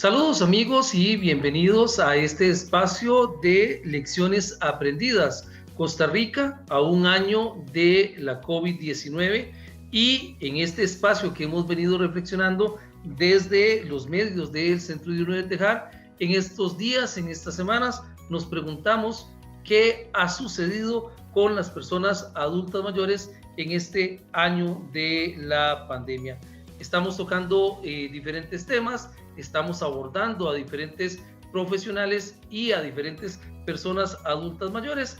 Saludos amigos y bienvenidos a este espacio de lecciones aprendidas. Costa Rica a un año de la COVID-19 y en este espacio que hemos venido reflexionando desde los medios del Centro Diurno de Tejar, en estos días, en estas semanas, nos preguntamos qué ha sucedido con las personas adultas mayores en este año de la pandemia. Estamos tocando diferentes temas, estamos abordando a diferentes profesionales y a diferentes personas adultas mayores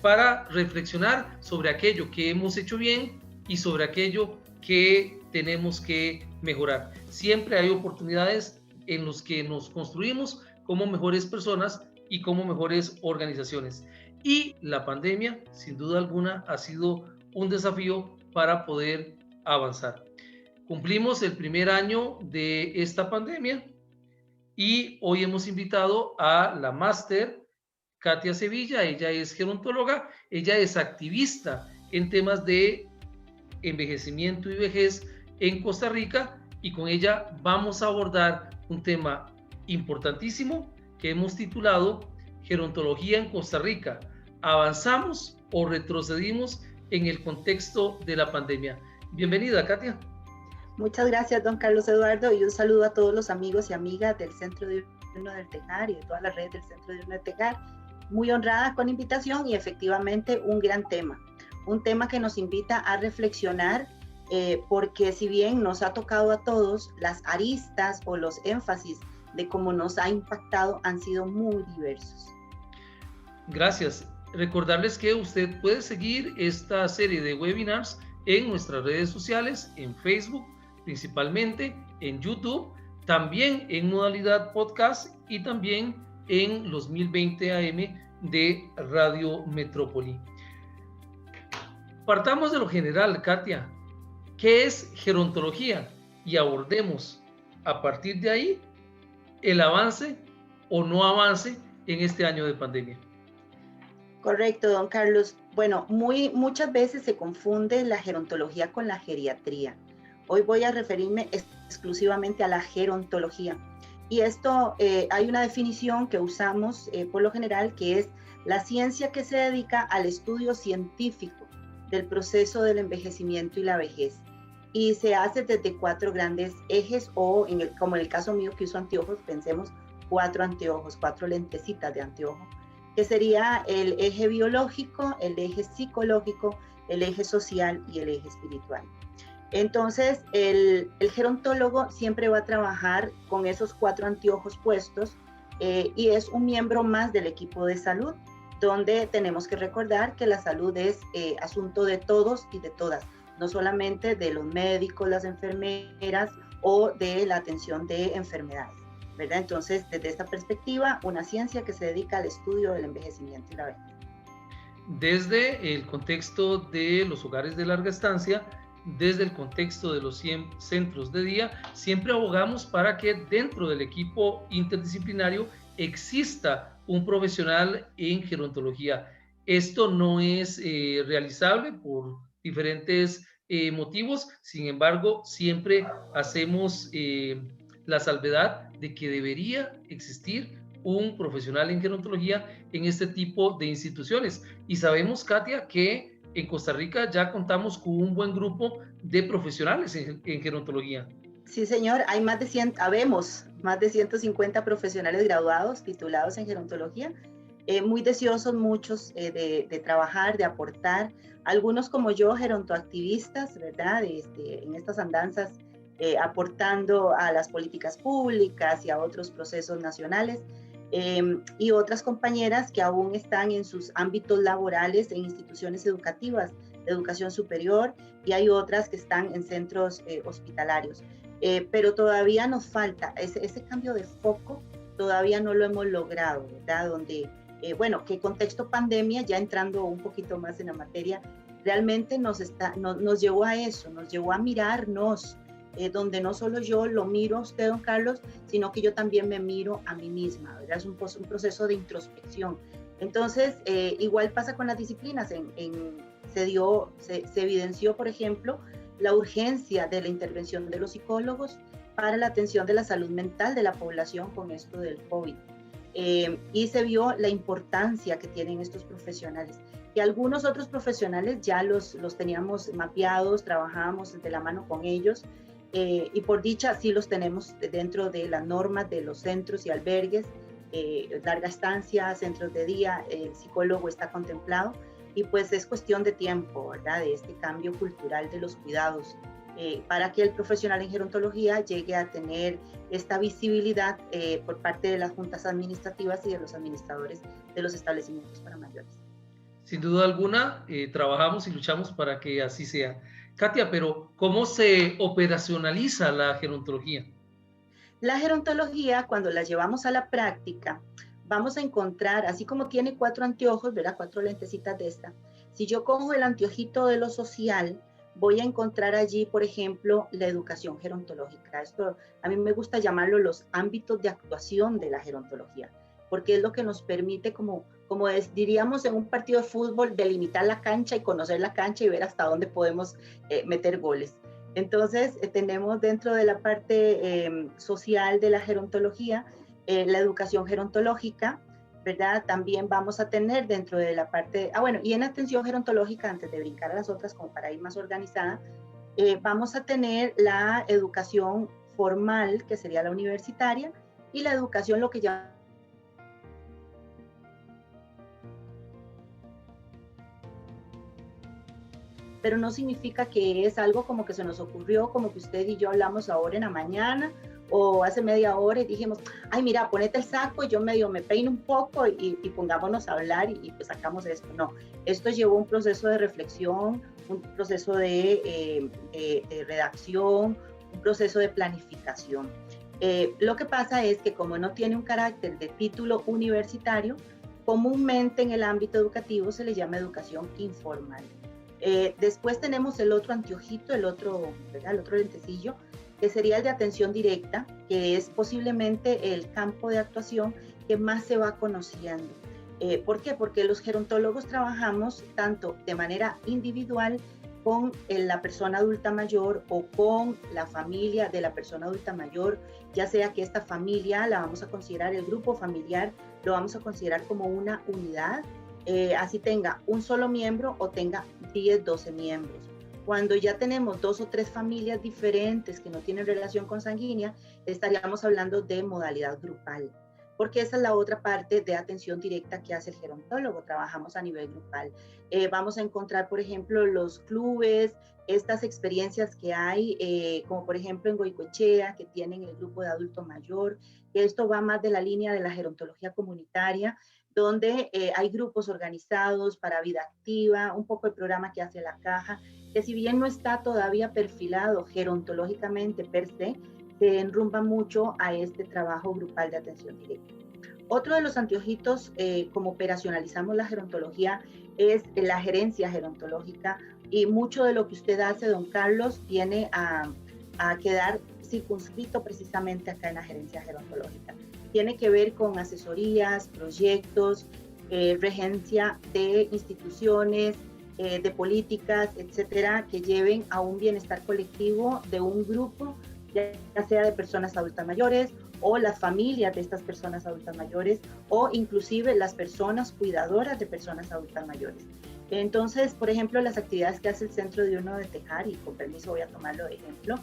para reflexionar sobre aquello que hemos hecho bien y sobre aquello que tenemos que mejorar. Siempre hay oportunidades en las que nos construimos como mejores personas y como mejores organizaciones. Y la pandemia, sin duda alguna, ha sido un desafío para poder avanzar. Cumplimos el primer año de esta pandemia y hoy hemos invitado a la máster Katia Sevilla. Ella es gerontóloga, ella es activista en temas de envejecimiento y vejez en Costa Rica y con ella vamos a abordar un tema importantísimo que hemos titulado Gerontología en Costa Rica. ¿Avanzamos o retrocedimos en el contexto de la pandemia? Bienvenida, Katia. Muchas gracias, don Carlos Eduardo, y un saludo a todos los amigos y amigas del Centro Diurno del Tejar y de todas las redes del Centro Diurno del Tejar. Muy honrada con la invitación y efectivamente un gran tema, un tema que nos invita a reflexionar porque si bien nos ha tocado a todos, las aristas o los énfasis de cómo nos ha impactado han sido muy diversos. Gracias. Recordarles que usted puede seguir esta serie de webinars en nuestras redes sociales, en Facebook, principalmente en YouTube, también en modalidad podcast y también en los 1020 AM de Radio Metrópoli. Partamos de lo general, Katia. ¿Qué es gerontología? Y abordemos a partir de ahí el avance o no avance en este año de pandemia. Correcto, don Carlos. Bueno, muchas veces se confunde la gerontología con la geriatría. Hoy voy a referirme exclusivamente a la gerontología. Y esto, hay una definición que usamos por lo general, que es la ciencia que se dedica al estudio científico del proceso del envejecimiento y la vejez. Y se hace desde 4 grandes ejes o, como en el caso mío que uso anteojos, pensemos 4 anteojos, 4 lentecitas de anteojo, que sería el eje biológico, el eje psicológico, el eje social y el eje espiritual. Entonces, el gerontólogo siempre va a trabajar con esos 4 anteojos puestos y es un miembro más del equipo de salud, donde tenemos que recordar que la salud es asunto de todos y de todas, no solamente de los médicos, las enfermeras o de la atención de enfermedades, ¿verdad? Entonces, desde esta perspectiva, una ciencia que se dedica al estudio del envejecimiento y la vejez. Desde el contexto de los hogares de larga estancia, desde el contexto de los centros de día, siempre abogamos para que dentro del equipo interdisciplinario exista un profesional en gerontología. Esto no es realizable por diferentes motivos, sin embargo, siempre hacemos la salvedad de que debería existir un profesional en gerontología en este tipo de instituciones. Y sabemos, Katia, que en Costa Rica ya contamos con un buen grupo de profesionales en gerontología. Sí, señor, habemos más de 150 profesionales graduados, titulados en gerontología, muy deseosos muchos de trabajar, de aportar, algunos como yo, gerontoactivistas, ¿verdad? En estas andanzas, aportando a las políticas públicas y a otros procesos nacionales. Y otras compañeras que aún están en sus ámbitos laborales en instituciones educativas de educación superior y hay otras que están en centros hospitalarios. Pero todavía nos falta ese cambio de foco, todavía no lo hemos logrado, ¿verdad? Donde, bueno, que contexto pandemia, ya entrando un poquito más en la materia, realmente nos llevó a eso, nos llevó a mirarnos, donde no solo yo lo miro a usted, don Carlos, sino que yo también me miro a mí misma, ¿verdad? Es un proceso de introspección. Entonces, igual pasa con las disciplinas. Se evidenció, por ejemplo, la urgencia de la intervención de los psicólogos para la atención de la salud mental de la población con esto del COVID. Y se vio la importancia que tienen estos profesionales. Y algunos otros profesionales ya los teníamos mapeados, trabajábamos de la mano con ellos, y por dicha sí los tenemos dentro de las normas de los centros y albergues, larga estancia, centros de día, el psicólogo está contemplado, y pues es cuestión de tiempo, ¿verdad? De este cambio cultural de los cuidados, para que el profesional en gerontología llegue a tener esta visibilidad por parte de las juntas administrativas y de los administradores de los establecimientos para mayores. Sin duda alguna, trabajamos y luchamos para que así sea. Katia, pero ¿cómo se operacionaliza la gerontología? La gerontología, cuando la llevamos a la práctica, vamos a encontrar, así como tiene 4 anteojos, ¿verdad? 4 lentecitas de esta. Si yo cojo el anteojito de lo social, voy a encontrar allí, por ejemplo, la educación gerontológica. Esto a mí me gusta llamarlo los ámbitos de actuación de la gerontología, porque es lo que nos permite, diríamos en un partido de fútbol, delimitar la cancha y conocer la cancha y ver hasta dónde podemos meter goles. Entonces, tenemos dentro de la parte social de la gerontología, la educación gerontológica, ¿verdad? También vamos a tener dentro de la parte, bueno, y en atención gerontológica, antes de brincar a las otras, como para ir más organizada, vamos a tener la educación formal, que sería la universitaria, y la educación, lo que ya pero no significa que es algo como que se nos ocurrió, como que usted y yo hablamos ahora en la mañana o hace media hora y dijimos, ay, mira, ponete el saco y yo medio me peino un poco y pongámonos a hablar y pues sacamos esto. No, esto llevó un proceso de reflexión, un proceso de redacción, un proceso de planificación. Lo que pasa es que como no tiene un carácter de título universitario, comúnmente en el ámbito educativo se le llama educación informal. Después tenemos el otro anteojito, ¿verdad? El otro lentecillo, que sería el de atención directa, que es posiblemente el campo de actuación que más se va conociendo. ¿Por qué? Porque los gerontólogos trabajamos tanto de manera individual con la persona adulta mayor o con la familia de la persona adulta mayor, ya sea que esta familia la vamos a considerar, el grupo familiar lo vamos a considerar como una unidad, así tenga un solo miembro o tenga 10, 12 miembros. Cuando ya tenemos 2 o 3 familias diferentes que no tienen relación consanguínea, estaríamos hablando de modalidad grupal, porque esa es la otra parte de atención directa que hace el gerontólogo, trabajamos a nivel grupal. Vamos a encontrar, por ejemplo, los clubes, estas experiencias que hay, como por ejemplo en Goicoechea, que tienen el grupo de adulto mayor, que esto va más de la línea de la gerontología comunitaria, donde hay grupos organizados para vida activa, un poco el programa que hace la caja, que si bien no está todavía perfilado gerontológicamente per se, se enrumba mucho a este trabajo grupal de atención directa. Otro de los anteojitos, como operacionalizamos la gerontología, es la gerencia gerontológica, y mucho de lo que usted hace, don Carlos, viene a quedar circunscrito precisamente acá en la gerencia gerontológica. Tiene que ver con asesorías, proyectos, regencia de instituciones, de políticas, etcétera, que lleven a un bienestar colectivo de un grupo, ya sea de personas adultas mayores o las familias de estas personas adultas mayores o inclusive las personas cuidadoras de personas adultas mayores. Entonces, por ejemplo, las actividades que hace el Centro de Uno de Tejar, y con permiso voy a tomarlo de ejemplo,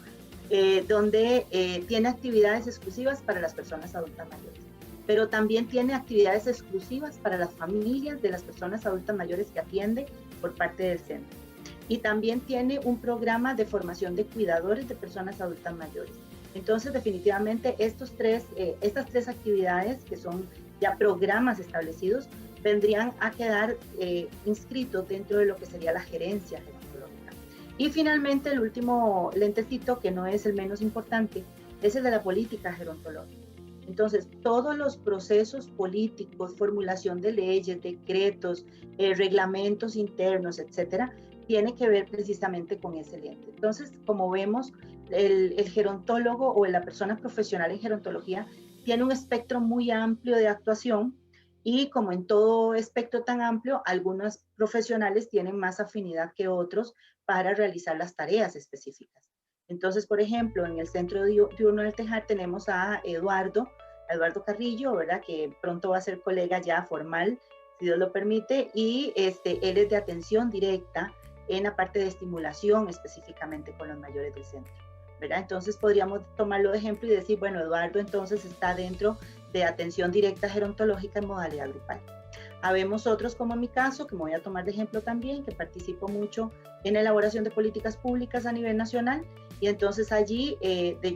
donde tiene actividades exclusivas para las personas adultas mayores, pero también tiene actividades exclusivas para las familias de las personas adultas mayores que atiende por parte del centro. Y también tiene un programa de formación de cuidadores de personas adultas mayores. Entonces, definitivamente, estas tres actividades, que son ya programas establecidos, vendrían a quedar inscritos dentro de lo que sería la gerencia gerontológica. Y finalmente, el último lentecito, que no es el menos importante, es el de la política gerontológica. Entonces, todos los procesos políticos, formulación de leyes, decretos, reglamentos internos, etcétera, tiene que ver precisamente con ese lente. Entonces, como vemos, el gerontólogo o la persona profesional en gerontología tiene un espectro muy amplio de actuación, y como en todo espectro tan amplio, algunos profesionales tienen más afinidad que otros para realizar las tareas específicas. Entonces, por ejemplo, en el Centro Diurno del Tejar tenemos a Eduardo Carrillo, ¿verdad? Que pronto va a ser colega ya formal, si Dios lo permite, y él es de atención directa en la parte de estimulación específicamente con los mayores del centro, ¿verdad? Entonces podríamos tomarlo de ejemplo y decir, bueno, Eduardo entonces está dentro de atención directa gerontológica en modalidad grupal. Habemos otros, como en mi caso, que me voy a tomar de ejemplo también, que participo mucho en la elaboración de políticas públicas a nivel nacional, y entonces allí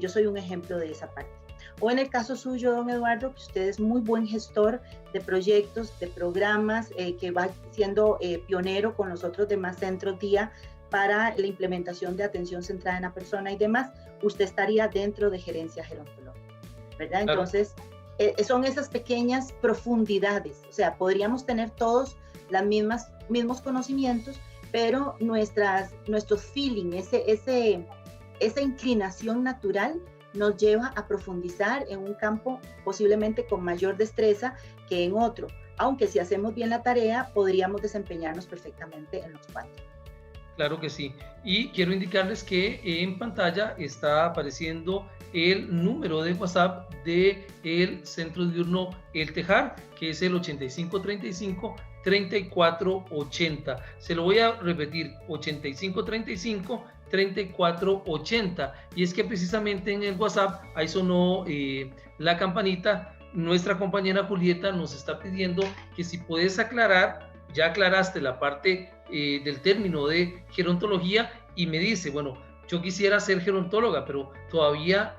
yo soy un ejemplo de esa parte. O en el caso suyo, don Eduardo, que usted es muy buen gestor de proyectos, de programas, que va siendo pionero con los otros demás centros día para la implementación de atención centrada en la persona y demás, usted estaría dentro de gerencia gerontológica, ¿verdad? Claro. Entonces, son esas pequeñas profundidades, o sea, podríamos tener todos los mismos conocimientos, pero nuestro feeling, esa inclinación natural nos lleva a profundizar en un campo posiblemente con mayor destreza que en otro, aunque si hacemos bien la tarea podríamos desempeñarnos perfectamente en los cuatro. Claro que sí. Y quiero indicarles que en pantalla está apareciendo el número de WhatsApp del Centro Diurno El Tejar, que es el 8535-3480. Se lo voy a repetir, 8535-3480. Y es que precisamente en el WhatsApp, ahí sonó la campanita, nuestra compañera Julieta nos está pidiendo que si puedes aclarar, ya aclaraste la parte del término de gerontología y me dice, bueno, yo quisiera ser gerontóloga, pero todavía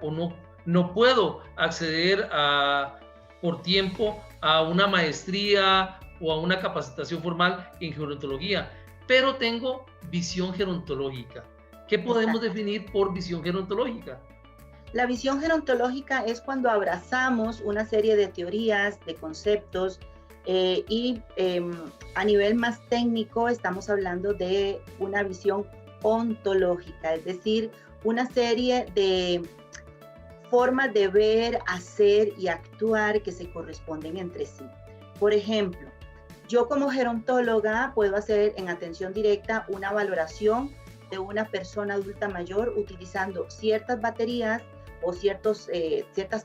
no puedo acceder por tiempo a una maestría o a una capacitación formal en gerontología, pero tengo visión gerontológica. ¿Qué podemos definir por visión gerontológica? La visión gerontológica es cuando abrazamos una serie de teorías, de conceptos, a nivel más técnico estamos hablando de una visión ontológica, es decir, una serie de formas de ver, hacer y actuar que se corresponden entre sí. Por ejemplo, yo como gerontóloga puedo hacer en atención directa una valoración de una persona adulta mayor utilizando ciertas baterías o ciertas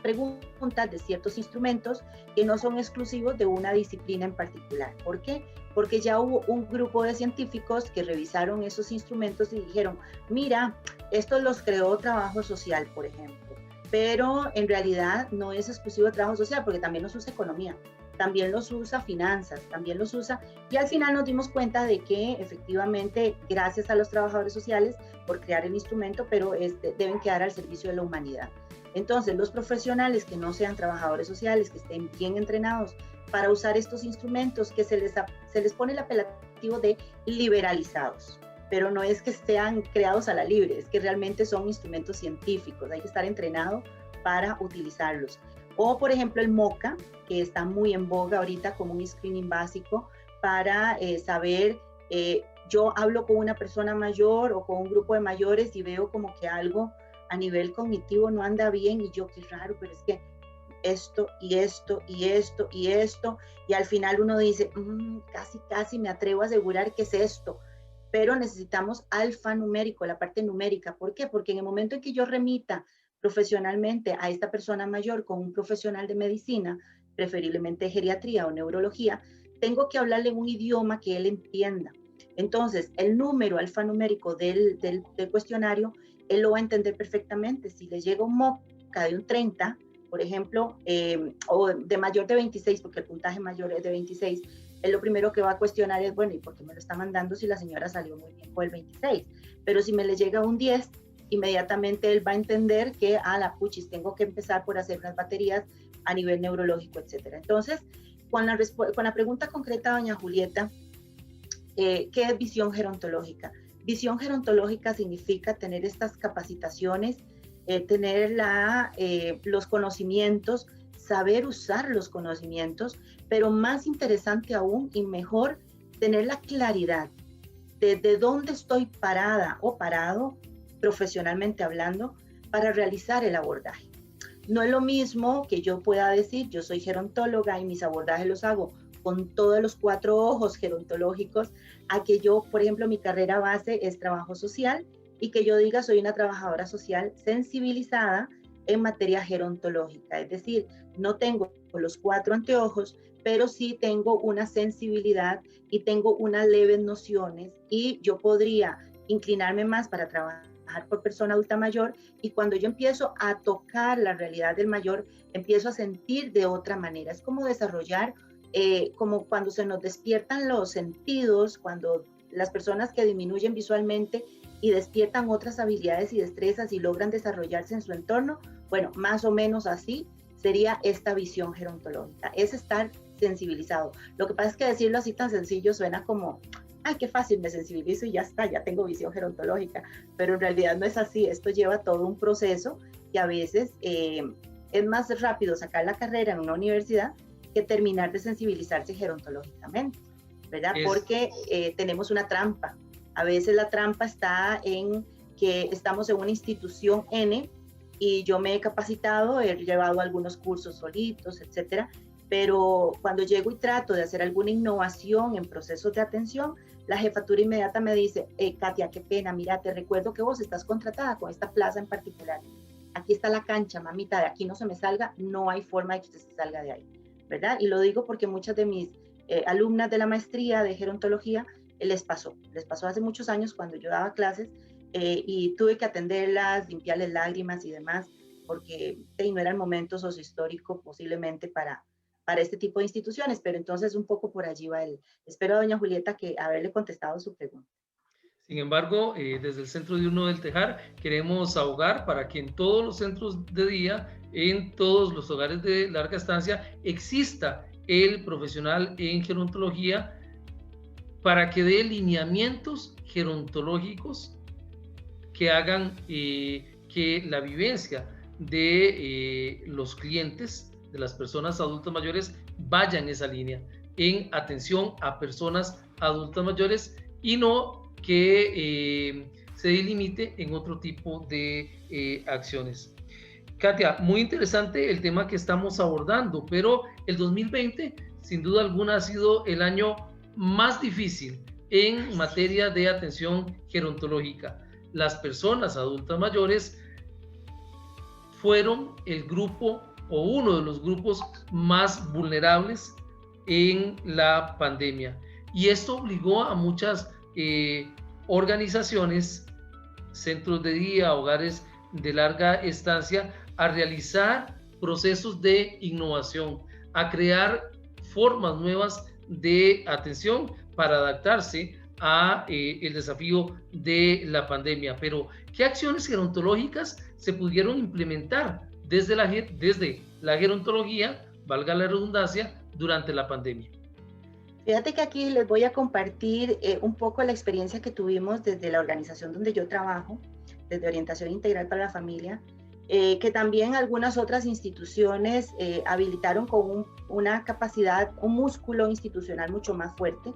preguntas de ciertos instrumentos que no son exclusivos de una disciplina en particular. ¿Por qué? Porque ya hubo un grupo de científicos que revisaron esos instrumentos y dijeron, mira, estos los creó trabajo social, por ejemplo, pero en realidad no es exclusivo de trabajo social porque también los usa economía, también los usa finanzas, también los usa, y al final nos dimos cuenta de que efectivamente gracias a los trabajadores sociales por crear el instrumento, pero deben quedar al servicio de la humanidad. Entonces los profesionales que no sean trabajadores sociales, que estén bien entrenados para usar estos instrumentos, que se les pone el apelativo de liberalizados, pero no es que sean creados a la libre, es que realmente son instrumentos científicos, hay que estar entrenado para utilizarlos. O por ejemplo el MOCA, que está muy en boga ahorita como un screening básico para saber, yo hablo con una persona mayor o con un grupo de mayores y veo como que algo a nivel cognitivo no anda bien y yo qué raro, pero es que esto y esto y esto y esto, y al final uno dice, casi me atrevo a asegurar que es esto, pero necesitamos alfanumérico, la parte numérica. ¿Por qué? Porque en el momento en que yo remita profesionalmente a esta persona mayor con un profesional de medicina, preferiblemente geriatría o neurología, tengo que hablarle en un idioma que él entienda. Entonces, el número alfanumérico del cuestionario, él lo va a entender perfectamente. Si le llega un MOCA de un 30, por ejemplo, o de mayor de 26, porque el puntaje mayor es de 26, él lo primero que va a cuestionar es, bueno, ¿y por qué me lo está mandando si la señora salió muy bien con el 26? Pero si me le llega un 10, inmediatamente él va a entender que, la puchis, tengo que empezar por hacer unas baterías a nivel neurológico, etcétera. Entonces, con la pregunta concreta, doña Julieta, ¿qué es visión gerontológica? Visión gerontológica significa tener estas capacitaciones, tener los conocimientos, saber usar los conocimientos, pero más interesante aún y mejor, tener la claridad de dónde estoy parada o parado, profesionalmente hablando, para realizar el abordaje. No es lo mismo que yo pueda decir, yo soy gerontóloga y mis abordajes los hago con todos los 4 ojos gerontológicos, a que yo, por ejemplo, mi carrera base es trabajo social y que yo diga soy una trabajadora social sensibilizada en materia gerontológica, es decir, no tengo los 4 anteojos, pero sí tengo una sensibilidad y tengo unas leves nociones y yo podría inclinarme más para trabajar por persona adulta mayor y cuando yo empiezo a tocar la realidad del mayor, empiezo a sentir de otra manera. Es como desarrollar, como cuando se nos despiertan los sentidos, cuando las personas que disminuyen visualmente y despiertan otras habilidades y destrezas y logran desarrollarse en su entorno, bueno, más o menos así sería esta visión gerontológica, es estar sensibilizado. Lo que pasa es que decirlo así tan sencillo suena como, ay, qué fácil, me sensibilizo y ya está, ya tengo visión gerontológica, pero en realidad no es así, esto lleva todo un proceso y a veces es más rápido sacar la carrera en una universidad que terminar de sensibilizarse gerontológicamente, ¿verdad? Porque tenemos una trampa. A veces la trampa está en que estamos en una institución N y yo me he capacitado, he llevado algunos cursos solitos, etcétera, pero cuando llego y trato de hacer alguna innovación en procesos de atención, la jefatura inmediata me dice, Katia, qué pena, mira, te recuerdo que vos estás contratada con esta plaza en particular. Aquí está la cancha, mamita, de aquí no se me salga, no hay forma de que usted se salga de ahí, ¿verdad? Y lo digo porque muchas de mis alumnas de la maestría de gerontología les pasó hace muchos años cuando yo daba clases y tuve que atenderlas, limpiarles lágrimas y demás, porque no era el momento sociohistórico posiblemente para este tipo de instituciones, pero entonces un poco por allí va el. Espero a doña Julieta que haberle contestado su pregunta. Sin embargo, desde el Centro de Uno del Tejar queremos abogar para que en todos los centros de día, en todos los hogares de larga estancia, exista el profesional en gerontología para que dé lineamientos gerontológicos que hagan que la vivencia de los clientes, de las personas adultas mayores, vaya en esa línea, en atención a personas adultas mayores y no que se delimite en otro tipo de acciones. Katia, muy interesante el tema que estamos abordando, pero el 2020 sin duda alguna ha sido el año más difícil en materia de atención gerontológica. Las personas adultas mayores fueron el grupo o uno de los grupos más vulnerables en la pandemia. Y esto obligó a muchas organizaciones, centros de día, hogares de larga estancia, a realizar procesos de innovación, a crear formas nuevas de atención para adaptarse a el desafío de la pandemia. Pero, ¿qué acciones gerontológicas se pudieron implementar desde la gerontología, valga la redundancia, durante la pandemia? Fíjate que aquí les voy a compartir un poco la experiencia que tuvimos desde la organización donde yo trabajo, desde Orientación Integral para la Familia, que también algunas otras instituciones habilitaron con una capacidad, un músculo institucional mucho más fuerte,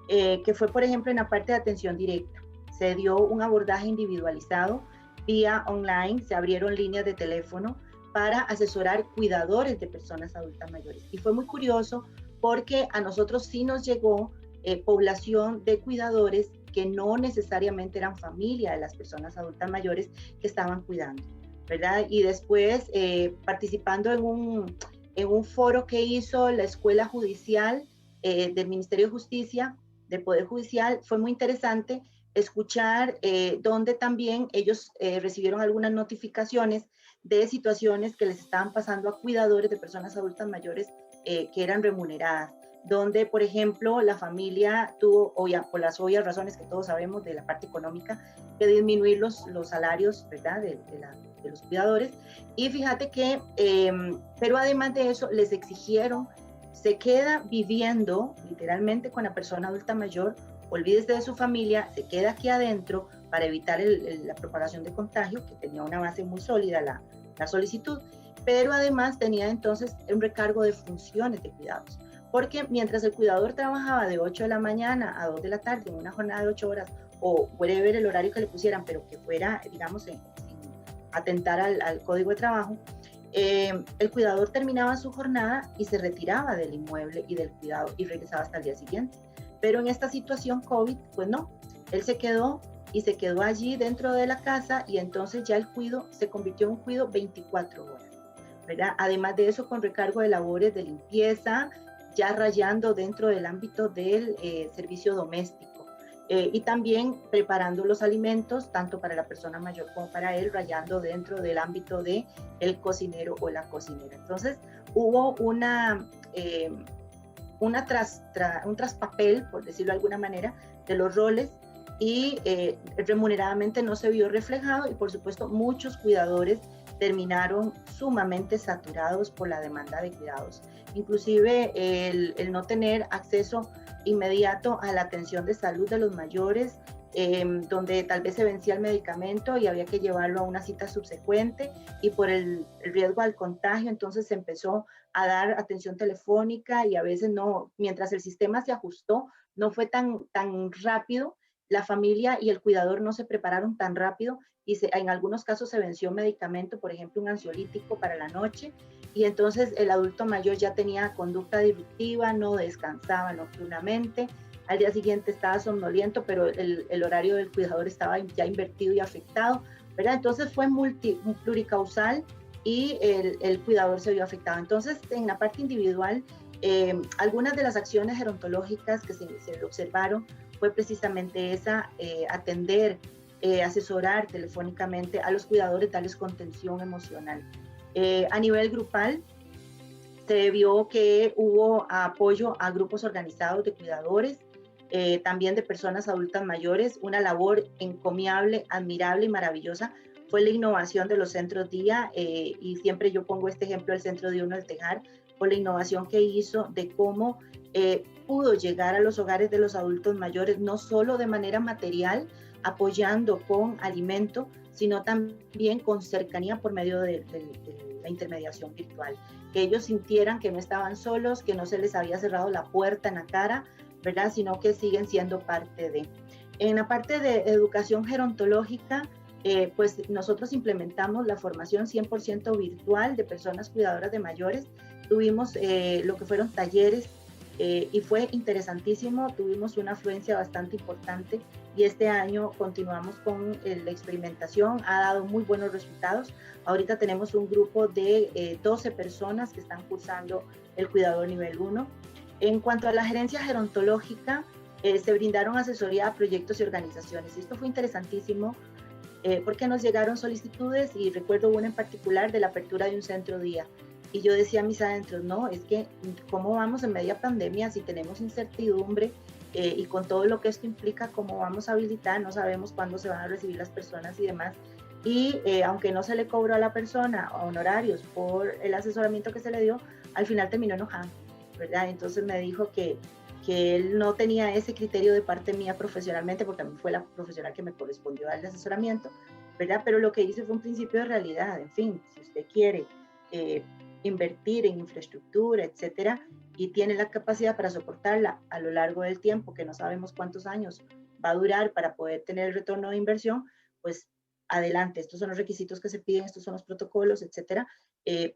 que fue, por ejemplo, en la parte de atención directa. Se dio un abordaje individualizado vía online, se abrieron líneas de teléfono para asesorar cuidadores de personas adultas mayores. Y fue muy curioso porque a nosotros sí nos llegó población de cuidadores que no necesariamente eran familia de las personas adultas mayores que estaban cuidando, ¿verdad? Y después participando en un foro que hizo la Escuela Judicial del Ministerio de Justicia, del Poder Judicial, fue muy interesante escuchar donde también ellos recibieron algunas notificaciones de situaciones que les estaban pasando a cuidadores de personas adultas mayores que eran remuneradas, donde, por ejemplo, la familia tuvo, por las obvias razones que todos sabemos de la parte económica, que disminuir los salarios, ¿verdad?, de los cuidadores. Y fíjate que, pero además de eso, les exigieron, se queda viviendo literalmente con la persona adulta mayor, olvídese de su familia, se queda aquí adentro para evitar la propagación de contagio, que tenía una base muy sólida la solicitud, pero además tenía entonces un recargo de funciones de cuidados, porque mientras el cuidador trabajaba de 8 de la mañana a 2 de la tarde en una jornada de 8 horas, o whatever el horario que le pusieran, pero que fuera, digamos, sin atentar al código de trabajo, el cuidador terminaba su jornada y se retiraba del inmueble y del cuidado y regresaba hasta el día siguiente. Pero en esta situación COVID, pues no, Él se quedó y se quedó allí dentro de la casa y entonces ya el cuido se convirtió en un cuido 24 horas, ¿verdad? Además de eso, con recargo de labores de limpieza, ya rayando dentro del ámbito del servicio doméstico. Y también preparando los alimentos, tanto para la persona mayor como para él, rayando dentro del ámbito de el cocinero o la cocinera. Entonces, hubo un traspapel, por decirlo de alguna manera, de los roles y remuneradamente no se vio reflejado y por supuesto muchos cuidadores terminaron sumamente saturados por la demanda de cuidados. Inclusive el no tener acceso inmediato a la atención de salud de los mayores, donde tal vez se vencía el medicamento y había que llevarlo a una cita subsecuente y por el riesgo al contagio, entonces se empezó a dar atención telefónica y a veces no, mientras el sistema se ajustó, no fue tan rápido, la familia y el cuidador no se prepararon tan rápido y en algunos casos se venció medicamento, por ejemplo un ansiolítico para la noche, y entonces el adulto mayor ya tenía conducta disruptiva, no descansaba nocturnamente, al día siguiente estaba somnoliento, pero el horario del cuidador estaba ya invertido y afectado, ¿verdad? Entonces fue pluricausal y el cuidador se vio afectado. Entonces, en la parte individual, algunas de las acciones gerontológicas que se observaron fue precisamente esa, atender, asesorar telefónicamente a los cuidadores, darles contención emocional. A nivel grupal, se vio que hubo apoyo a grupos organizados de cuidadores, también de personas adultas mayores. Una labor encomiable, admirable y maravillosa fue la innovación de los centros día, y siempre yo pongo este ejemplo del Centro Día Uno del Tejar, por la innovación que hizo de cómo pudo llegar a los hogares de los adultos mayores, no solo de manera material, apoyando con alimento, sino también con cercanía por medio de la intermediación virtual. Que ellos sintieran que no estaban solos, que no se les había cerrado la puerta en la cara, ¿verdad? Sino que siguen siendo parte de. En la parte de educación gerontológica, pues nosotros implementamos la formación 100% virtual de personas cuidadoras de mayores. Tuvimos lo que fueron talleres y fue interesantísimo, tuvimos una afluencia bastante importante y este año continuamos con la experimentación, ha dado muy buenos resultados. Ahorita tenemos un grupo de 12 personas que están cursando el cuidador nivel 1. En cuanto a la gerencia gerontológica, se brindaron asesoría a proyectos y organizaciones. Y esto fue interesantísimo porque nos llegaron solicitudes y recuerdo una en particular de la apertura de un centro día. Y yo decía a mis adentros, no, es que cómo vamos en media pandemia si tenemos incertidumbre y con todo lo que esto implica, cómo vamos a habilitar, no sabemos cuándo se van a recibir las personas y demás. Y aunque no se le cobró a la persona honorarios por el asesoramiento que se le dio, al final terminó enojado, ¿verdad? Entonces me dijo que él no tenía ese criterio de parte mía profesionalmente, porque a mí fue la profesional que me correspondió darle asesoramiento, ¿verdad? Pero lo que hice fue un principio de realidad. En fin, si usted quiere invertir en infraestructura, etcétera, y tiene la capacidad para soportarla a lo largo del tiempo, que no sabemos cuántos años va a durar para poder tener el retorno de inversión, pues adelante, estos son los requisitos que se piden, estos son los protocolos, etcétera,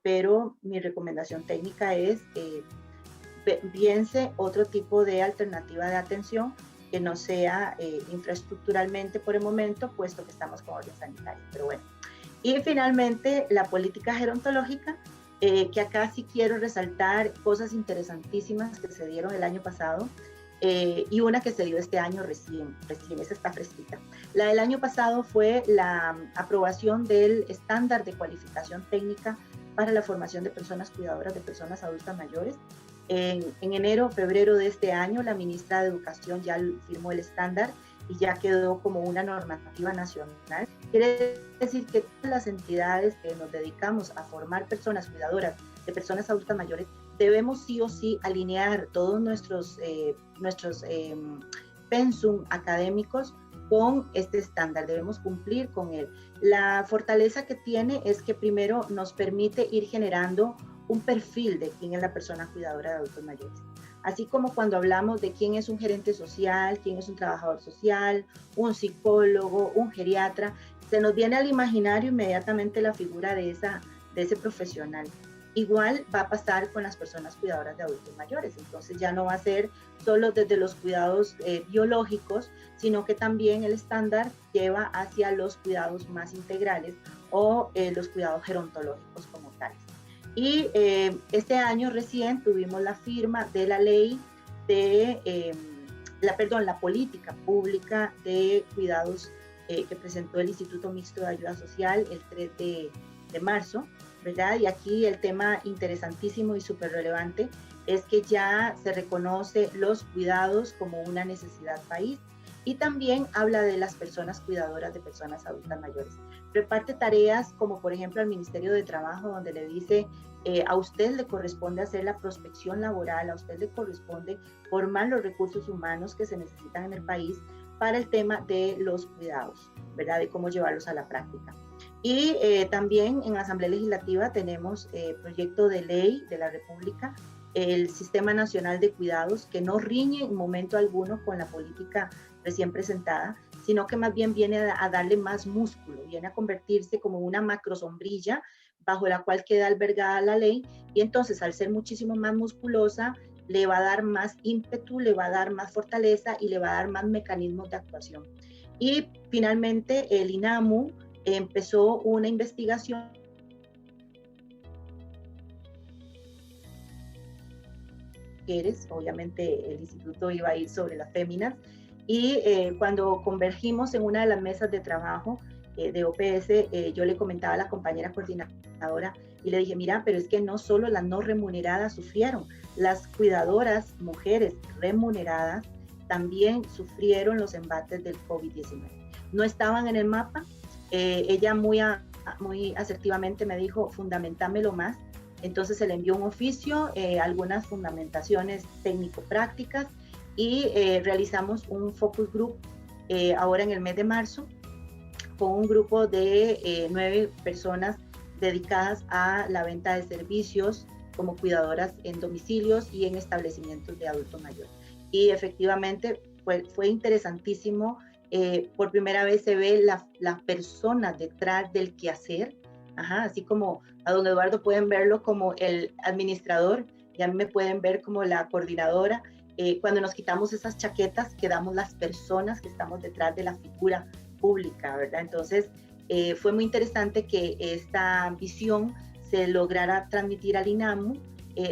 pero mi recomendación técnica es piense otro tipo de alternativa de atención que no sea infraestructuralmente por el momento, puesto que estamos con orden sanitario, pero bueno. Y finalmente, la política gerontológica, que acá sí quiero resaltar cosas interesantísimas que se dieron el año pasado, y una que se dio este año recién, esa está fresquita. La del año pasado fue la aprobación del estándar de cualificación técnica para la formación de personas cuidadoras de personas adultas mayores. En enero, febrero de este año, la ministra de Educación ya firmó el estándar y ya quedó como una normativa nacional. Quiere decir que todas las entidades que nos dedicamos a formar personas cuidadoras de personas adultas mayores debemos sí o sí alinear todos nuestros pensum académicos con este estándar, debemos cumplir con él. La fortaleza que tiene es que primero nos permite ir generando un perfil de quién es la persona cuidadora de adultos mayores. Así como cuando hablamos de quién es un gerente social, quién es un trabajador social, un psicólogo, un geriatra, se nos viene al imaginario inmediatamente la figura de ese profesional. Igual va a pasar con las personas cuidadoras de adultos mayores. Entonces ya no va a ser solo desde los cuidados biológicos, sino que también el estándar lleva hacia los cuidados más integrales o los cuidados gerontológicos como tales. Y este año recién tuvimos la firma de la ley de, la política pública de cuidados que presentó el Instituto Mixto de Ayuda Social el 3 de marzo, ¿verdad? Y aquí el tema interesantísimo y súper relevante es que ya se reconoce los cuidados como una necesidad país y también habla de las personas cuidadoras de personas adultas mayores. Reparte tareas como por ejemplo al Ministerio de Trabajo, donde le dice a usted le corresponde hacer la prospección laboral, a usted le corresponde formar los recursos humanos que se necesitan en el país para el tema de los cuidados, ¿verdad? De cómo llevarlos a la práctica. Y también en Asamblea Legislativa tenemos proyecto de ley de la República, el Sistema Nacional de Cuidados, que no riñe en momento alguno con la política recién presentada, sino que más bien viene a darle más músculo, viene a convertirse como una macro sombrilla bajo la cual queda albergada la ley, y entonces al ser muchísimo más musculosa, le va a dar más ímpetu, le va a dar más fortaleza y le va a dar más mecanismos de actuación. Y finalmente el INAMU empezó una investigación obviamente el instituto iba a ir sobre las féminas, y cuando convergimos en una de las mesas de trabajo de OPS, yo le comentaba a la compañera coordinadora y le dije, mira, pero es que no solo las no remuneradas sufrieron, las cuidadoras mujeres remuneradas también sufrieron los embates del COVID-19. No estaban en el mapa. Ella muy asertivamente me dijo, fundamentámelo más. Entonces se le envió un oficio, algunas fundamentaciones técnico-prácticas, y realizamos un focus group ahora en el mes de marzo con un grupo de 9 personas dedicadas a la venta de servicios como cuidadoras en domicilios y en establecimientos de adultos mayores. Y efectivamente fue interesantísimo. Por primera vez se ve la persona detrás del quehacer. Ajá, así como a don Eduardo pueden verlo como el administrador, y a mí me pueden ver como la coordinadora. Cuando nos quitamos esas chaquetas, quedamos las personas que estamos detrás de la figura pública, ¿verdad? Entonces, fue muy interesante que esta visión se lograra transmitir al INAMU,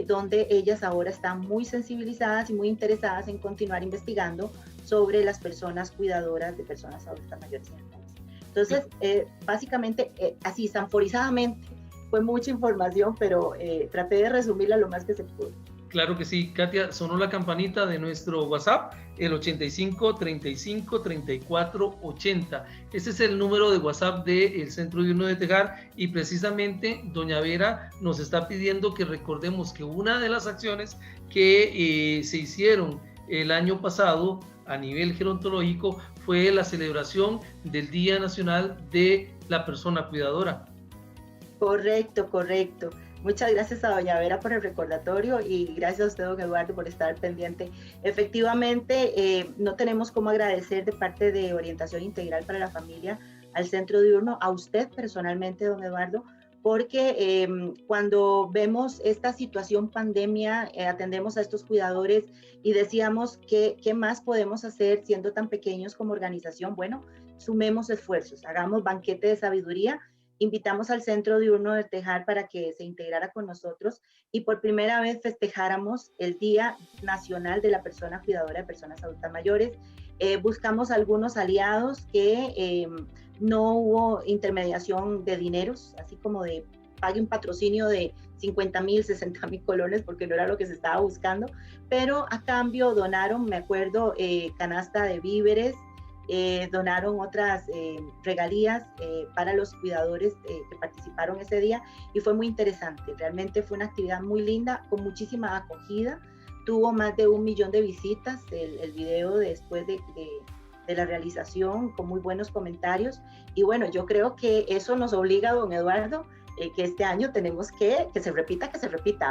donde ellas ahora están muy sensibilizadas y muy interesadas en continuar investigando sobre las personas cuidadoras de personas adultas mayores en el país. Entonces, básicamente, así sanforizadamente, fue mucha información, pero traté de resumirla lo más que se pudo. Claro que sí, Katia, sonó la campanita de nuestro WhatsApp, el 85 35 34 80. Ese es el número de WhatsApp del Centro Diurno de Tejar, y precisamente doña Vera nos está pidiendo que recordemos que una de las acciones que se hicieron el año pasado a nivel gerontológico fue la celebración del Día Nacional de la Persona Cuidadora. Correcto, correcto. Muchas gracias a doña Vera por el recordatorio, y gracias a usted, don Eduardo, por estar pendiente. Efectivamente, no tenemos cómo agradecer de parte de Orientación Integral para la Familia al Centro Diurno, a usted personalmente, don Eduardo, porque cuando vemos esta situación pandemia, atendemos a estos cuidadores y decíamos ¿qué más podemos hacer siendo tan pequeños como organización? Bueno, sumemos esfuerzos, hagamos banquete de sabiduría. Invitamos al Centro Diurno de Tejar para que se integrara con nosotros y por primera vez festejáramos el Día Nacional de la Persona Cuidadora de Personas Adultas Mayores. Buscamos algunos aliados que no hubo intermediación de dineros, así como de pague un patrocinio de 50,000, 60,000 colones, porque no era lo que se estaba buscando, pero a cambio donaron, me acuerdo, canasta de víveres, donaron otras regalías para los cuidadores que participaron ese día, y fue muy interesante. Realmente fue una actividad muy linda, con muchísima acogida. Tuvo más de 1 millón de visitas el video después de la realización, con muy buenos comentarios. Y bueno, yo creo que eso nos obliga, don Eduardo, que este año tenemos que se repita,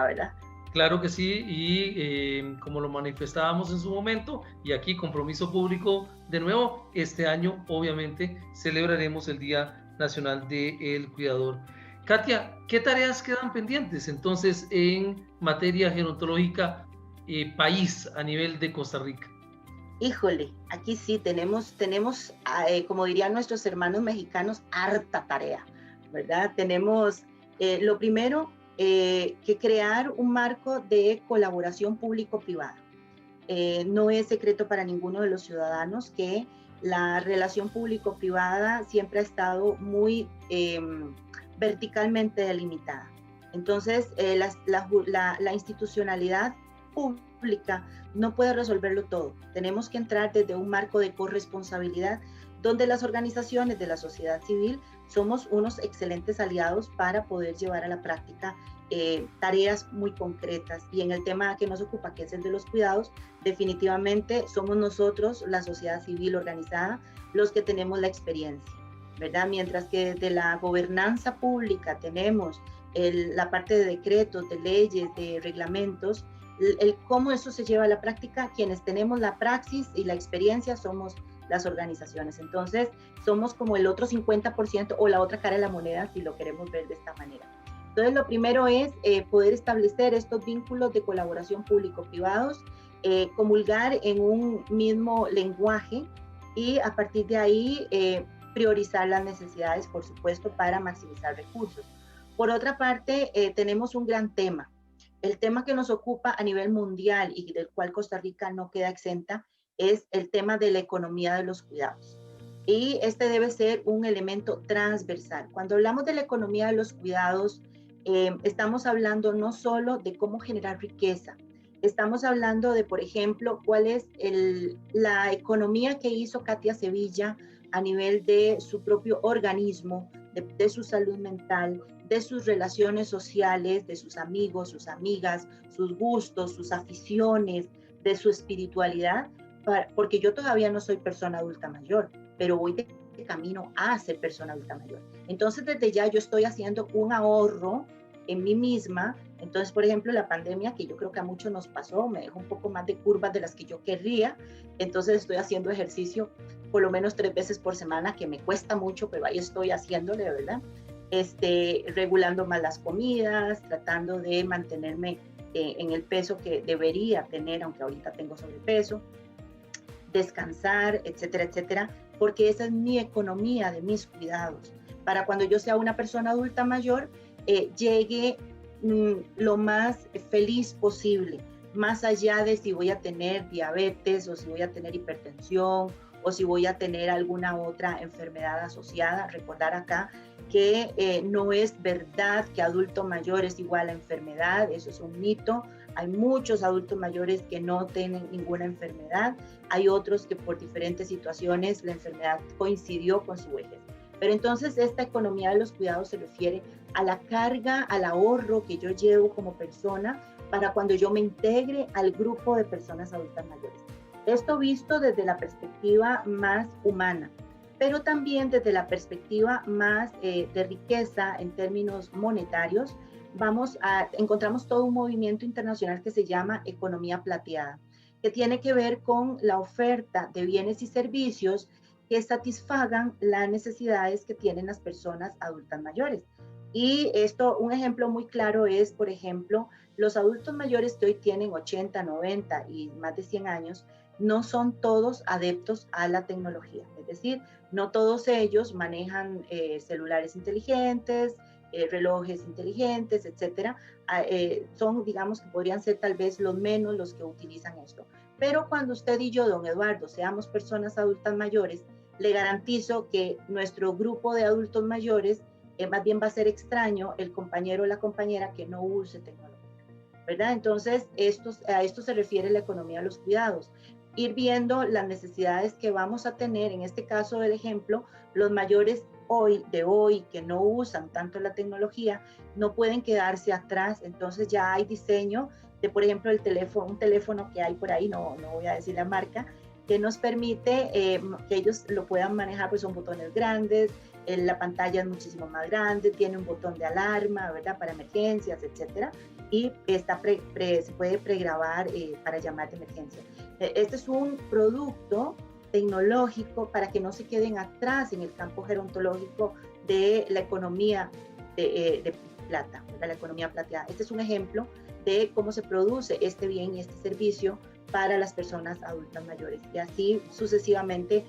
¿verdad? Claro que sí, y como lo manifestábamos en su momento, y aquí compromiso público de nuevo, este año obviamente celebraremos el Día Nacional del Cuidador. Katia, ¿qué tareas quedan pendientes entonces en materia gerontológica país a nivel de Costa Rica? Híjole, aquí sí tenemos como dirían nuestros hermanos mexicanos, harta tarea, ¿verdad? Tenemos, lo primero, que crear un marco de colaboración público-privada. No es secreto para ninguno de los ciudadanos que la relación público-privada siempre ha estado muy verticalmente delimitada. Entonces, la institucionalidad pública no puede resolverlo todo. Tenemos que entrar desde un marco de corresponsabilidad donde las organizaciones de la sociedad civil somos unos excelentes aliados para poder llevar a la práctica tareas muy concretas. Y en el tema que nos ocupa, que es el de los cuidados, definitivamente somos nosotros, la sociedad civil organizada, los que tenemos la experiencia, ¿verdad? Mientras que desde la gobernanza pública tenemos la parte de decretos, de leyes, de reglamentos, el cómo eso se lleva a la práctica, quienes tenemos la praxis y la experiencia somos las organizaciones. Entonces, somos como el otro 50% o la otra cara de la moneda, si lo queremos ver de esta manera. Entonces, lo primero es poder establecer estos vínculos de colaboración público-privados, comulgar en un mismo lenguaje y a partir de ahí priorizar las necesidades, por supuesto, para maximizar recursos. Por otra parte, tenemos un gran tema. El tema que nos ocupa a nivel mundial y del cual Costa Rica no queda exenta es el tema de la economía de los cuidados. Y este debe ser un elemento transversal. Cuando hablamos de la economía de los cuidados, estamos hablando no solo de cómo generar riqueza, estamos hablando de, por ejemplo, cuál es la economía que hizo Katia Sevilla a nivel de su propio organismo, de su salud mental, de sus relaciones sociales, de sus amigos, sus amigas, sus gustos, sus aficiones, de su espiritualidad, porque yo todavía no soy persona adulta mayor, pero voy de camino a ser persona adulta mayor. Entonces, desde ya yo estoy haciendo un ahorro en mí misma. Entonces, por ejemplo, la pandemia, que yo creo que a muchos nos pasó, me dejó un poco más de curvas de las que yo querría. Entonces, estoy haciendo ejercicio por lo menos 3 veces por semana, que me cuesta mucho, pero ahí estoy haciéndole, ¿verdad? Regulando más las comidas, tratando de mantenerme en el peso que debería tener, aunque ahorita tengo sobrepeso, descansar, etcétera, etcétera, porque esa es mi economía de mis cuidados. Para cuando yo sea una persona adulta mayor, llegue lo más feliz posible, más allá de si voy a tener diabetes o si voy a tener hipertensión o si voy a tener alguna otra enfermedad asociada. Recordar acá que no es verdad que adulto mayor es igual a enfermedad, eso es un mito. Hay muchos adultos mayores que no tienen ninguna enfermedad, hay otros que por diferentes situaciones la enfermedad coincidió con su vejez. Pero entonces esta economía de los cuidados se refiere a la carga, al ahorro que yo llevo como persona para cuando yo me integre al grupo de personas adultas mayores. Esto visto desde la perspectiva más humana, pero también desde la perspectiva más de riqueza en términos monetarios. Encontramos todo un movimiento internacional que se llama economía plateada, que tiene que ver con la oferta de bienes y servicios que satisfagan las necesidades que tienen las personas adultas mayores. Y esto, un ejemplo muy claro es, por ejemplo, los adultos mayores que hoy tienen 80, 90 y más de 100 años, no son todos adeptos a la tecnología. Es decir, no todos ellos manejan celulares inteligentes, relojes inteligentes, etcétera. Son, digamos, que podrían ser tal vez los menos los que utilizan esto. Pero cuando usted y yo, don Eduardo, seamos personas adultas mayores, le garantizo que nuestro grupo de adultos mayores más bien va a ser extraño el compañero o la compañera que no use tecnología, ¿verdad? Entonces, a esto se refiere la economía de los cuidados. Ir viendo las necesidades que vamos a tener, en este caso del ejemplo, los mayores de hoy que no usan tanto la tecnología, no pueden quedarse atrás. Entonces ya hay diseño de, por ejemplo, un teléfono que hay por ahí, no voy a decir la marca, que nos permite que ellos lo puedan manejar, pues son botones grandes, la pantalla es muchísimo más grande, tiene un botón de alarma, ¿verdad? Para emergencias, etcétera, y se puede pregrabar para llamar de emergencia. Este es un producto tecnológico para que no se queden atrás en el campo gerontológico de la economía de plata, ¿verdad? La economía plateada. Este es un ejemplo de cómo se produce este bien y este servicio para las personas adultas mayores. Y así sucesivamente,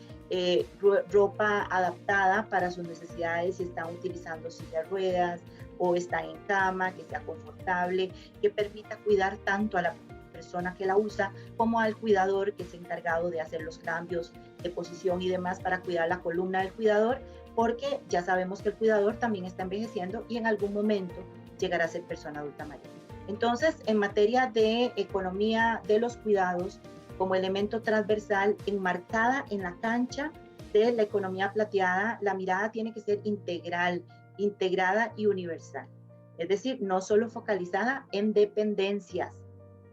ropa adaptada para sus necesidades, si están utilizando silla de ruedas o están en cama, que sea confortable, que permita cuidar tanto a la persona que la usa como al cuidador, que es encargado de hacer los cambios de posición y demás para cuidar la columna del cuidador, porque ya sabemos que el cuidador también está envejeciendo y en algún momento llegará a ser persona adulta mayor. Entonces, en materia de economía de los cuidados, como elemento transversal enmarcada en la cancha de la economía plateada, la mirada tiene que ser integral, integrada y universal. Es decir, no solo focalizada en dependencias.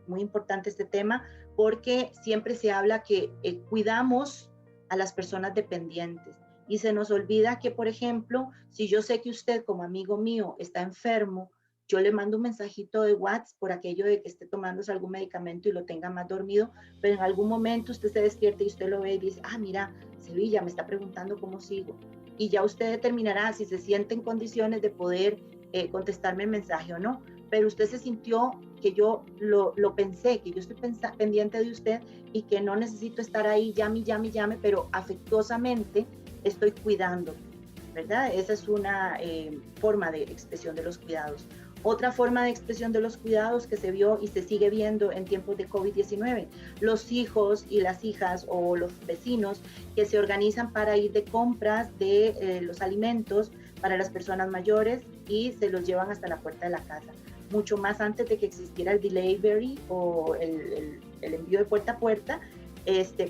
Muy importante este tema porque siempre se habla que cuidamos a las personas dependientes y se nos olvida que, por ejemplo, si yo sé que usted como amigo mío está enfermo, yo le mando un mensajito de WhatsApp por aquello de que esté tomándose algún medicamento y lo tenga más dormido, pero en algún momento usted se despierta y usted lo ve y dice, ah, mira, Sevilla me está preguntando cómo sigo. Y ya usted determinará si se siente en condiciones de poder contestarme el mensaje o no. Pero usted se sintió que yo lo pensé, que yo estoy pendiente de usted y que no necesito estar ahí, llame, pero afectuosamente estoy cuidando, ¿verdad? Esa es una forma de expresión de los cuidados. Otra forma de expresión de los cuidados que se vio y se sigue viendo en tiempos de COVID-19, los hijos y las hijas o los vecinos que se organizan para ir de compras de los alimentos para las personas mayores y se los llevan hasta la puerta de la casa. Mucho más antes de que existiera el delivery o el envío de puerta a puerta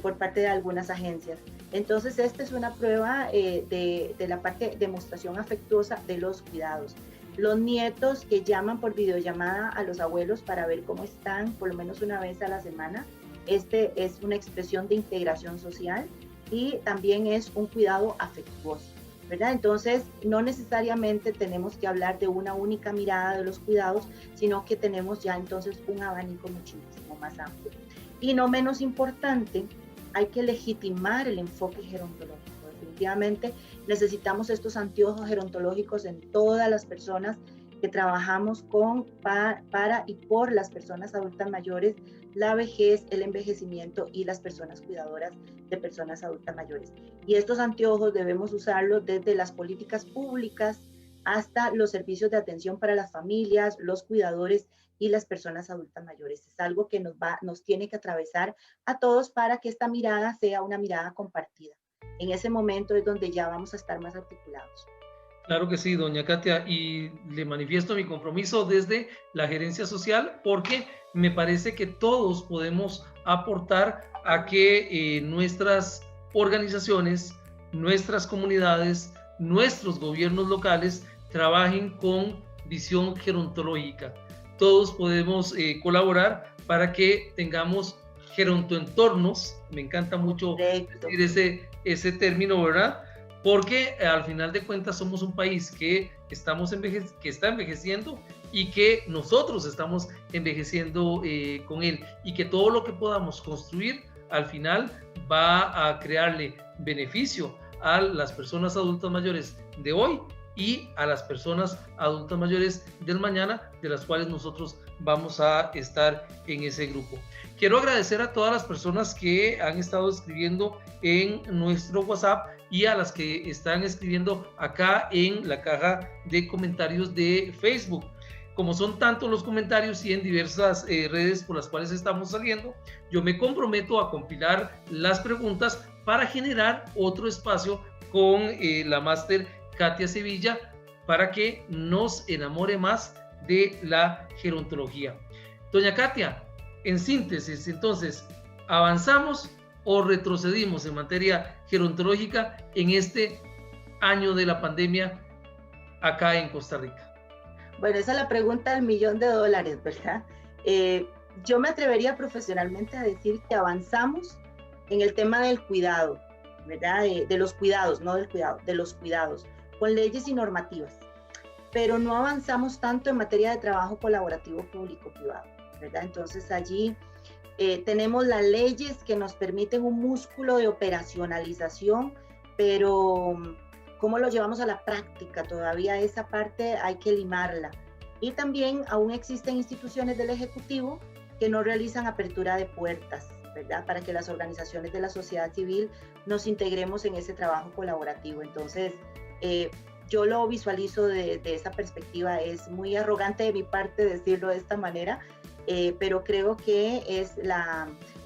por parte de algunas agencias. Entonces, esta es una prueba de la parte de demostración afectuosa de los cuidados. Los nietos que llaman por videollamada a los abuelos para ver cómo están, por lo menos una vez a la semana, este es una expresión de integración social y también es un cuidado afectuoso, ¿verdad? Entonces, no necesariamente tenemos que hablar de una única mirada de los cuidados, sino que tenemos ya entonces un abanico muchísimo más amplio. Y no menos importante, hay que legitimar el enfoque gerontológico. Definitivamente necesitamos estos anteojos gerontológicos en todas las personas que trabajamos para y por las personas adultas mayores, la vejez, el envejecimiento y las personas cuidadoras de personas adultas mayores. Y estos anteojos debemos usarlos desde las políticas públicas hasta los servicios de atención para las familias, los cuidadores y las personas adultas mayores. Es algo que nos tiene que atravesar a todos para que esta mirada sea una mirada compartida. En ese momento es donde ya vamos a estar más articulados. Claro que sí, doña Katia, y le manifiesto mi compromiso desde la gerencia social porque me parece que todos podemos aportar a que nuestras organizaciones, nuestras comunidades, nuestros gobiernos locales trabajen con visión gerontológica. Todos podemos colaborar para que tengamos gerontoentornos, me encanta mucho decir ese término, ¿verdad? Porque al final de cuentas somos un país que está envejeciendo y que nosotros estamos envejeciendo con él, y que todo lo que podamos construir al final va a crearle beneficio a las personas adultas mayores de hoy y a las personas adultas mayores del mañana, de las cuales nosotros vamos a estar en ese grupo. Quiero agradecer a todas las personas que han estado escribiendo en nuestro WhatsApp y a las que están escribiendo acá en la caja de comentarios de Facebook. Como son tantos los comentarios y en diversas redes por las cuales estamos saliendo, yo me comprometo a compilar las preguntas para generar otro espacio con la máster Katia Sevilla para que nos enamore más de la gerontología. Doña Katia, en síntesis, entonces, ¿avanzamos o retrocedimos en materia gerontológica en este año de la pandemia acá en Costa Rica? Bueno, esa es la pregunta del $1.000.000, ¿verdad? Yo me atrevería profesionalmente a decir que avanzamos en el tema del cuidado, ¿verdad? De los cuidados, no del cuidado, de los cuidados, con leyes y normativas, pero no avanzamos tanto en materia de trabajo colaborativo público-privado, ¿verdad? Entonces allí tenemos las leyes que nos permiten un músculo de operacionalización, pero ¿Cómo lo llevamos a la práctica? Todavía esa parte hay que limarla. Y también aún existen instituciones del Ejecutivo que no realizan apertura de puertas, ¿verdad? Para que las organizaciones de la sociedad civil nos integremos en ese trabajo colaborativo. Entonces, yo lo visualizo de esa perspectiva. Es muy arrogante de mi parte decirlo de esta manera, pero creo que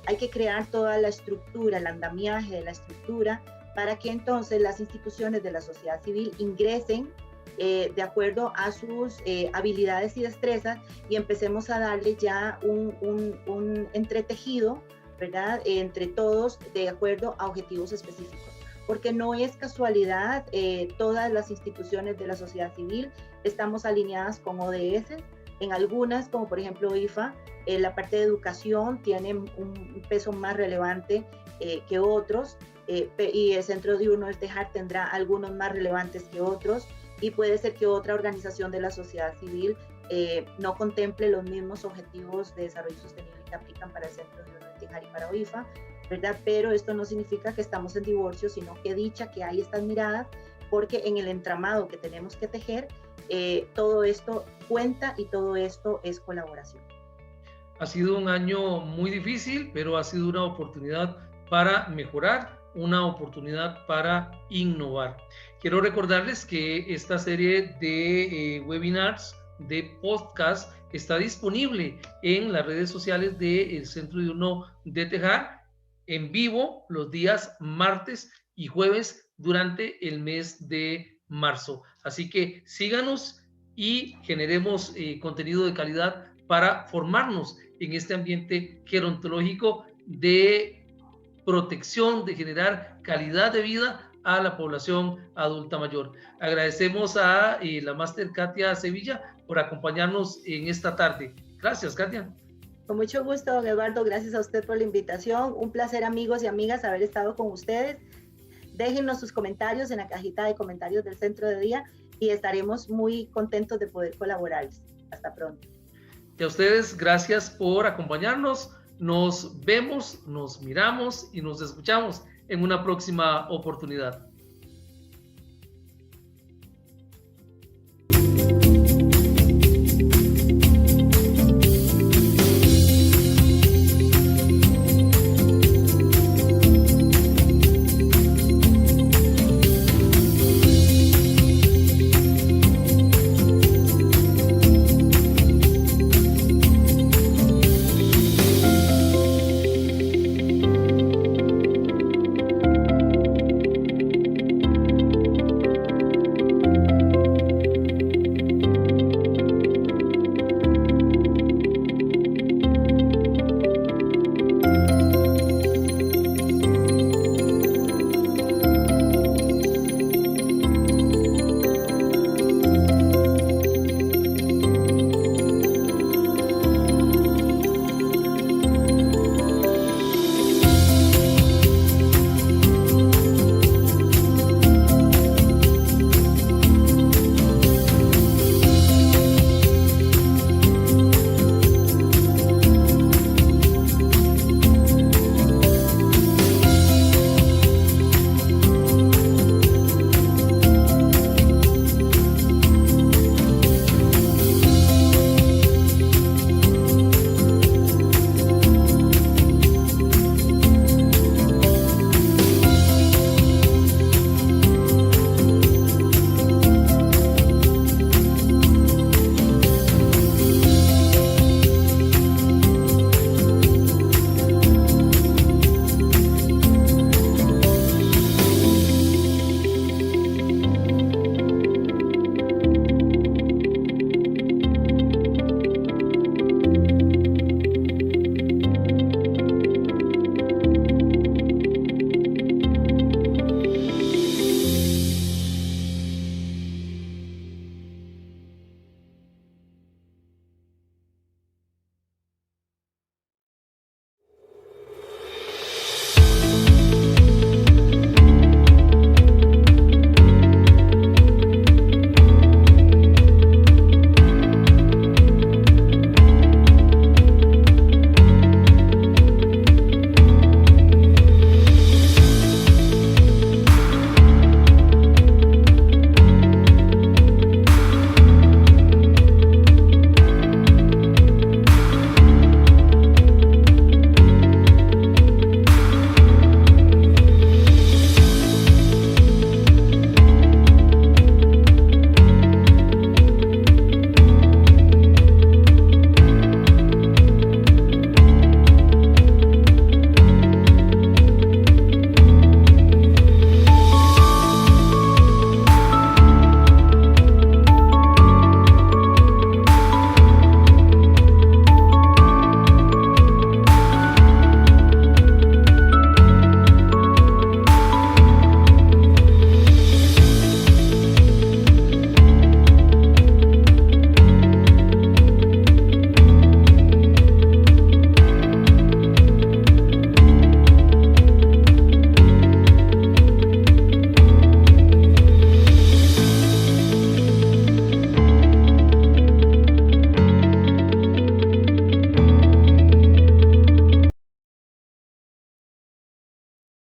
hay que crear toda la estructura, el andamiaje de la estructura, para que entonces las instituciones de la sociedad civil ingresen de acuerdo a sus habilidades y destrezas, y empecemos a darle ya un entretejido, ¿verdad? Entre todos de acuerdo a objetivos específicos. Porque no es casualidad, todas las instituciones de la sociedad civil estamos alineadas con ODS. En algunas, como por ejemplo IFA, la parte de educación tiene un peso más relevante que otros, y el Centro Diurno del Tejar tendrá algunos más relevantes que otros, y puede ser que otra organización de la sociedad civil no contemple los mismos objetivos de desarrollo sostenible que aplican para el Centro Diurno del Tejar y para OIFA, ¿verdad? Pero esto no significa que estamos en divorcio, sino que dicha que hay estas miradas, porque en el entramado que tenemos que tejer, todo esto cuenta y todo esto es colaboración. Ha sido un año muy difícil, pero ha sido una oportunidad para mejorar, una oportunidad para innovar. Quiero recordarles que esta serie de webinars, de podcast, está disponible en las redes sociales del Centro Diurno de Tejar, en vivo los días martes y jueves durante el mes de marzo. Así que síganos y generemos contenido de calidad para formarnos en este ambiente gerontológico de protección, de generar calidad de vida a la población adulta mayor. Agradecemos a la máster Katia Sevilla por acompañarnos en esta tarde. Gracias, Katia. Con mucho gusto, don Eduardo. Gracias a usted por la invitación. Un placer, amigos y amigas, haber estado con ustedes. Déjennos sus comentarios en la cajita de comentarios del Centro de Día y estaremos muy contentos de poder colaborarles. Hasta pronto. Y a ustedes, gracias por acompañarnos. Nos vemos, nos miramos y nos escuchamos en una próxima oportunidad.